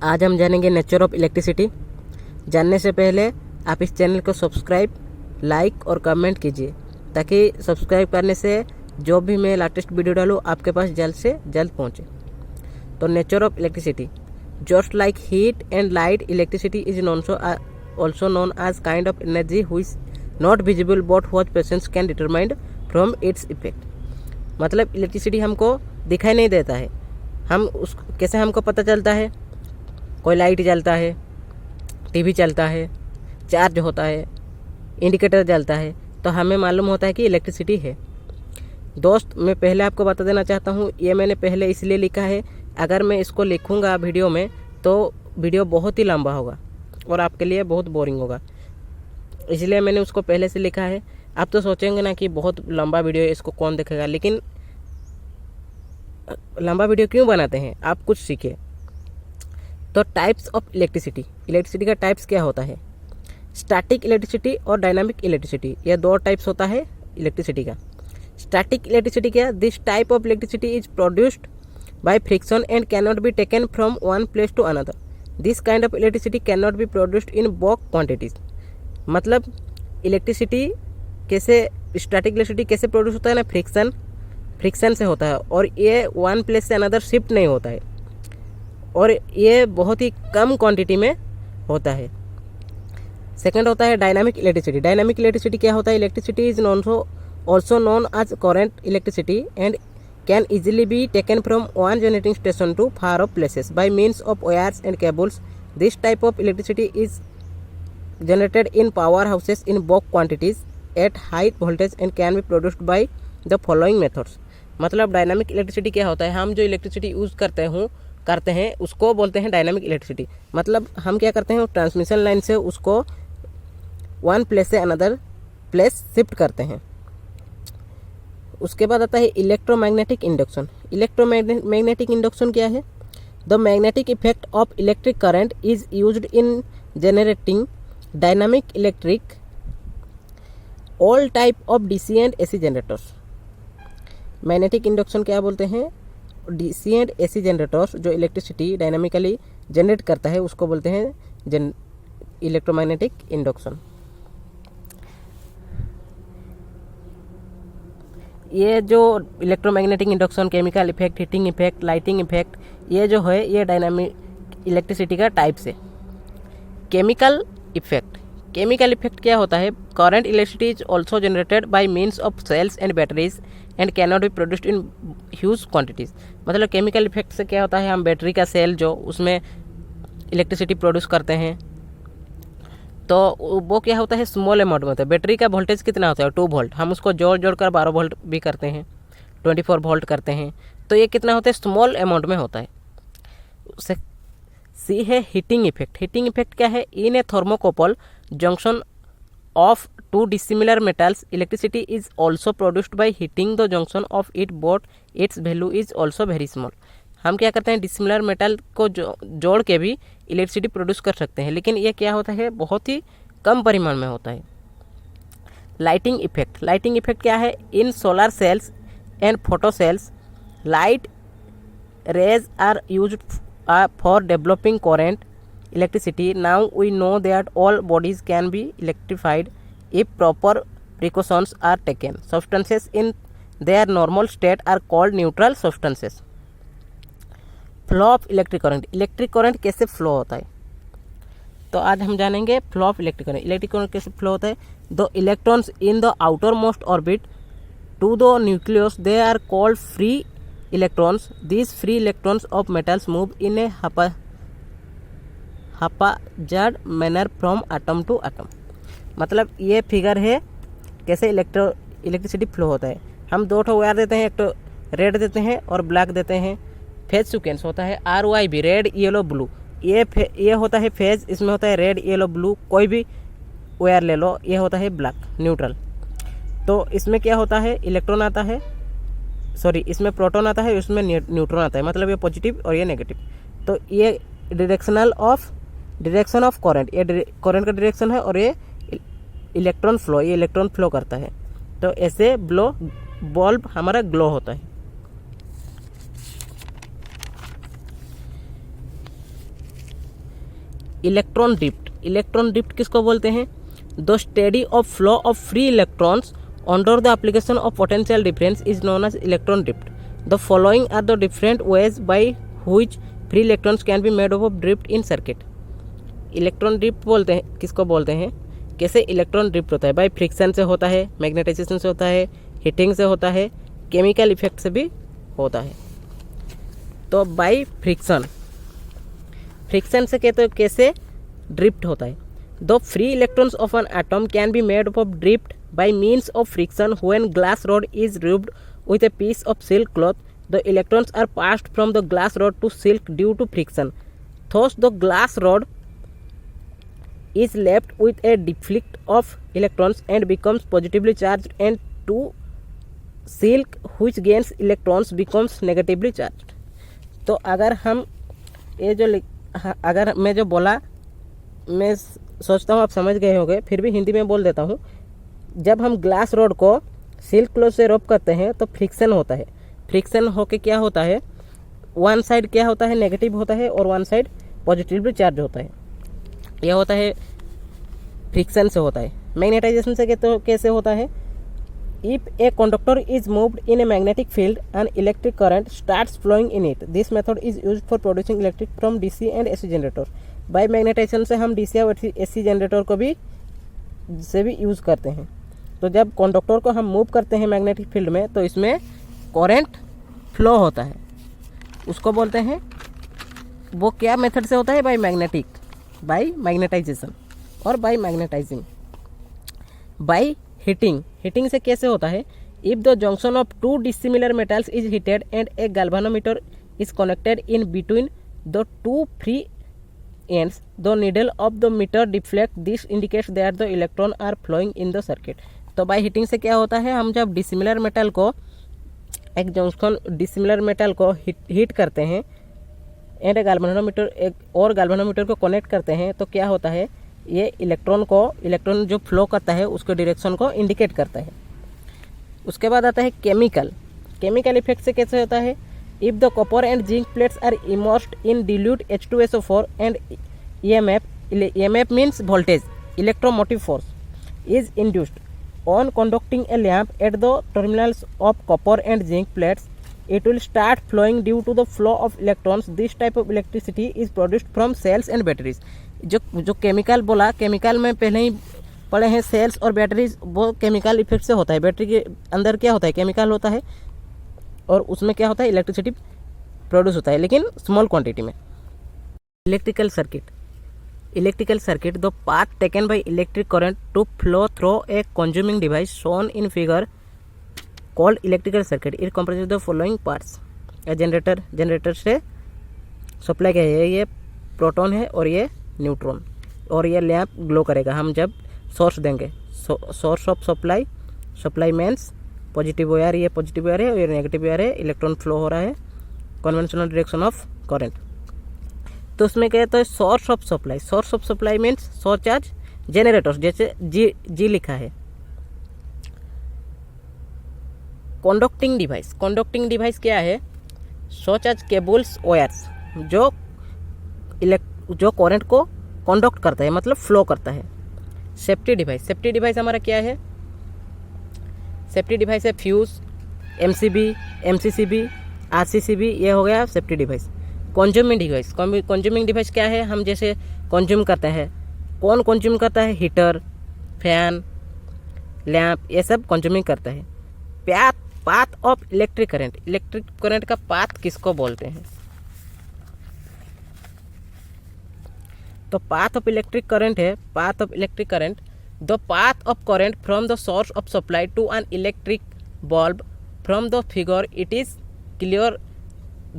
आज हम जानेंगे नेचर ऑफ इलेक्ट्रिसिटी। जानने से पहले आप इस चैनल को सब्सक्राइब, लाइक और कमेंट कीजिए ताकि सब्सक्राइब करने से जो भी मैं लेटेस्ट वीडियो डालूँ आपके पास जल्द से जल्द पहुँचे। तो nature of electricity, just like heat and light, electricity is also known as kind of energy which not visible but what persons can determine from its effect। मतलब इलेक्ट्रिसिटी हमको दिखाई नहीं देता है, हम उस कैसे हमको पता चलता है? कोई लाइट जलता है, टीवी चलता है, चार्ज होता है, इंडिकेटर जलता है, तो हमें मालूम होता है कि इलेक्ट्रिसिटी है। दोस्त, मैं पहले आपको बता देना चाहता हूँ, ये मैंने पहले इसलिए लिखा है, अगर मैं इसको लिखूँगा वीडियो में तो वीडियो बहुत ही लंबा होगा और आपके लिए बहुत बोरिंग होगा, इसलिए मैंने उसको पहले से लिखा है। आप तो सोचेंगे ना कि बहुत लंबा वीडियो है, इसको कौन देखेगा, लेकिन लंबा वीडियो क्यों बनाते हैं, आप कुछ सीखिए। तो टाइप्स ऑफ इलेक्ट्रिसिटी, इलेक्ट्रिसिटी का टाइप्स क्या होता है? स्टैटिक इलेक्ट्रिसिटी और डायनामिक इलेक्ट्रिसिटी, यह दो टाइप्स होता है इलेक्ट्रिसिटी का। स्टैटिक इलेक्ट्रिसिटी क्या? This type of electricity is produced by friction and can not be taken from one place to another. This kind of electricity can not be produced in bulk quantities. मतलब electricity कैसे, static electricity कैसे produce होता है ना, friction से होता है, और ये वन प्लेस से अनदर शिफ्ट नहीं होता है, और ये बहुत ही कम क्वांटिटी में होता है। सेकंड होता है डायनामिक इलेक्ट्रिसिटी। डायनामिक इलेक्ट्रिसिटी क्या होता है? Electricity is also known as current electricity and can easily be taken from one generating station to far off places by means of wires and cables. This type of electricity is generated in powerhouses in bulk quantities at high voltage and can be produced by the following methods। मतलब dynamic electricity क्या होता है? हम जो electricity use करते हैं उसको बोलते हैं डायनामिक इलेक्ट्रिसिटी। मतलब हम क्या करते हैं, ट्रांसमिशन लाइन से उसको वन प्लेस से अनदर प्लेस शिफ्ट करते हैं। उसके बाद आता है इलेक्ट्रोमैग्नेटिक इंडक्शन। इलेक्ट्रोमैग्नेटिक इंडक्शन क्या है? The magnetic effect of electric current is used in generating dynamic electric all type of DC and AC generators. Magnetic induction क्या बोलते हैं? डीसी एंड एसी जनरेटर्स जो इलेक्ट्रिसिटी डायनामिकली जनरेट करता है उसको बोलते हैं इलेक्ट्रोमैग्नेटिक इंडक्शन। ये जो electromagnetic induction, chemical effect, heating effect, lighting effect, ये जो है ये डायनामिक इलेक्ट्रिसिटी का टाइप्स है। केमिकल इफेक्ट, केमिकल इफेक्ट क्या होता है? Current electricity is also generated by means of cells and batteries and can not be produced in huge quantities. मतलब केमिकल इफेक्ट से क्या होता है, हम बैटरी का सेल जो उसमें इलेक्ट्रिसिटी प्रोड्यूस करते हैं तो वो क्या होता है, स्मॉल अमाउंट में होता है। बैटरी का वोल्टेज कितना होता है? 2 वोल्ट। हम उसको जोड़ कर 12 वोल्ट भी करते हैं, 24 वोल्ट करते हैं, तो ये कितना होता है, स्मॉल अमाउंट में होता है। सी है हीटिंग इफेक्ट। हीटिंग इफेक्ट क्या है? In a thermocouple junction of two dissimilar metals electricity is also produced by heating the junction of it but its value is also very small. हम क्या करते हैं, डिसिमिलर मेटल को जोड़ के भी इलेक्ट्रिसिटी प्रोड्यूस कर सकते हैं, लेकिन ये क्या होता है, बहुत ही कम परिमाण में होता है। लाइटिंग इफेक्ट, लाइटिंग इफेक्ट क्या है? In solar cells and photo cells light rays are used for developing current electricity. Now we know that all bodies can be electrified if proper precautions are taken. Substances in their normal state are called neutral substances. Flow of electric current, electric current कैसे flow होता है? तो आज हम जानेंगे flow of electric current. Electric current कैसे flow होता है? The electrons in the outer most orbit to the nucleus they are called free electrons. This free electrons of metals move in a haphazard manner from atom to atom. मतलब ये figure है कैसे electricity flow होता है। हम 2 wire देते हैं, एक तो रेड देते हैं और ब्लैक देते हैं। फेज सीक्वेंस होता है RYB, रेड येलो ब्लू। ये होता है फेज, इसमें होता है रेड येलो ब्लू। कोई भी वायर ले लो, ये होता है ब्लैक न्यूट्रल। तो इसमें क्या होता है, इलेक्ट्रॉन आता है, सॉरी इसमें प्रोटॉन आता है, उसमें न्यूट्रॉन आता है। मतलब ये पॉजिटिव और ये नेगेटिव। तो ये डायरेक्शन ऑफ करंट, ये करंट का डायरेक्शन है, और ये इलेक्ट्रॉन फ्लो, ये इलेक्ट्रॉन फ्लो करता है। तो ऐसे बल्ब हमारा ग्लो होता है। इलेक्ट्रॉन ड्रिफ्ट, इलेक्ट्रॉन ड्रिफ्ट किसको बोलते हैं? The study of flow of free electrons under the application of potential difference is known as electron drift. The following are the different ways by which free electrons can be made of drift in circuit. Electron drift बोलते हैं, किसको बोलते हैं? कैसे electron drift होता है? By friction से होता है, मैग्नेटाइजेशन से होता है, हीटिंग से होता है, केमिकल इफेक्ट से भी होता है। तो बाई फ्रिक्शन, फ्रिक्शन से कहते हो कैसे ड्रिफ्ट होता है। The free electrons of an atom can be made of drift by means of friction when glass rod is rubbed with a piece of silk cloth. The electrons are passed from the glass rod to silk due to friction. Thus the glass rod is left with a deflect of electrons and becomes positively charged, and to silk which gains electrons becomes negatively charged. तो अगर हम ये जो अगर मैं जो बोला, मैं सोचता हूँ आप समझ गए होंगे, फिर भी हिंदी में बोल देता हूँ। जब हम ग्लास रॉड को सिल्क क्लॉथ से रब करते हैं तो फ्रिक्शन होता है। फ्रिक्शन होके क्या होता है, वन साइड क्या होता है, नेगेटिव होता है और वन साइड पॉजिटिवली चार्ज होता है। यह होता है फ्रिक्शन से होता है। मैग्नेटाइजेशन से कैसे होता है? If a conductor is moved in a magnetic field and electric current starts flowing in it, this method is used for producing electric from DC and AC generator. By magnetisation से हम DC और AC generator को भी use करते हैं। तो जब conductor को हम मूव करते हैं मैग्नेटिक फील्ड में तो इसमें करंट फ्लो होता है, उसको बोलते हैं, वो क्या मेथड से होता है? बाय मैग्नेटाइजेशन और by magnetising. By heating, heating से कैसे होता है? If the junction of two dissimilar metals is heated and a galvanometer is connected in between the two free ends, the needle of the meter deflect. This indicates that the electron are flowing in the circuit. तो by heating से क्या होता है? हम जब dissimilar metal को, एक junction dissimilar metal को हीट करते हैं एंड गैल्वेनोमीटर, एक और गैल्वेनोमीटर को कनेक्ट करते हैं तो क्या होता है? ये इलेक्ट्रॉन जो फ्लो करता है उसके डायरेक्शन को इंडिकेट करता है। उसके बाद आता है केमिकल। केमिकल इफेक्ट से कैसे होता है? If the copper and zinc plates are immersed in dilute H2SO4 and EMF means voltage, electromotive force, is induced on conducting a lamp at the terminals of copper and zinc plates, it will start flowing due to the flow of electrons. This type of electricity is produced from cells and batteries. जो chemical बोला, chemical में पहले ही पढ़े हैं, sales और batteries, वो chemical effect से होता है। बैटरी के अंदर क्या होता है? केमिकल होता है और उसमें क्या होता है? इलेक्ट्रिसिटी प्रोड्यूस होता है, लेकिन स्मॉल क्वांटिटी में। Electrical circuit the path taken by electric current to flow through a consuming device shown in figure called electrical circuit. It comprises the following parts. Generator से सप्लाई क्या है? ये proton है और ये न्यूट्रॉन, और ये लैंप ग्लो करेगा हम जब सोर्स देंगे। Source of supply means positive wire, ये पॉजिटिव वायर है और ये नेगेटिव वायर है। इलेक्ट्रॉन फ्लो हो रहा है कन्वेंशनल डायरेक्शन ऑफ करंट। तो उसमें कहते हैं source of supply means source charge generators, जैसे जी लिखा है। कंडक्टिंग डिवाइस क्या है? सोर्स चार्ज केबल्स वायर्स जो करंट को कंडक्ट करता है, मतलब फ्लो करता है। सेफ्टी डिवाइस हमारा क्या है? सेफ्टी डिवाइस है फ्यूज, एमसीबी, एमसीसीबी, आरसीसीबी, ये हो गया सेफ्टी डिवाइस। कंज्यूमिंग डिवाइस क्या है? हम जैसे कंज्यूम करते हैं, कौन कंज्यूम करता है? हीटर, फैन, लैंप, ये सब कंज्यूमिंग करता है। पाथ ऑफ इलेक्ट्रिक करंट का पाथ किसको बोलते हैं? तो पाथ ऑफ इलेक्ट्रिक करंट है, the path of current from the source of supply to an electric bulb. From the figure it is clear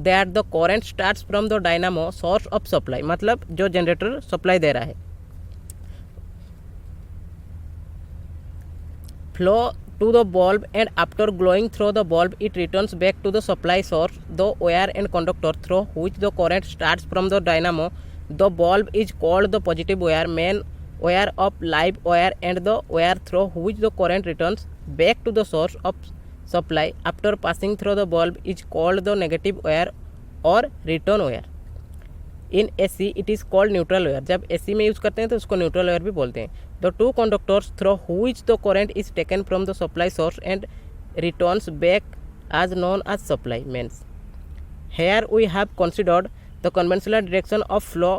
that the current starts from the dynamo source of supply, मतलब जो generator supply दे रहा है, flow to the bulb and after glowing through the bulb it returns back to the supply source, the wire and conductor through which the current starts from the dynamo. The bulb is called the positive wire, main wire of live wire, and the wire through which the current returns back to the source of supply after passing through the bulb is called the negative wire or return wire. In AC it is called neutral wire. जब AC में use करते हैं तो उसको neutral wire भी बोलते हैं। The two conductors through which the current is taken from the supply source and returns back as known as supply means. Here we have considered the conventional direction of flow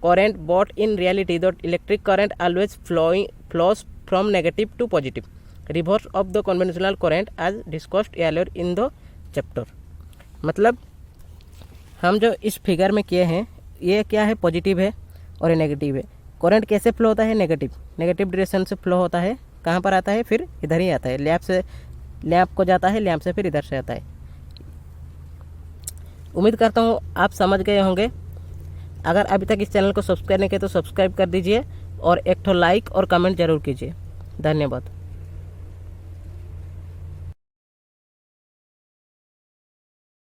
current, but in reality the electric current always flows from negative to positive, reverse of the conventional current as discussed earlier in the chapter. मतलब हम जो इस figure में किए हैं ये क्या है, पॉजिटिव है और ये नेगेटिव है। करंट कैसे फ्लो होता है, नेगेटिव डायरेक्शन से फ्लो होता है। कहाँ पर आता है, फिर इधर ही आता है, लैंप को जाता है, लैंप से फिर इधर से आता है। उम्मीद करता हूँ आप समझ गए होंगे। अगर अभी तक इस चैनल को सब्सक्राइब नहीं किया तो सब्सक्राइब कर दीजिए और एक ठो लाइक और कमेंट जरूर कीजिए। धन्यवाद।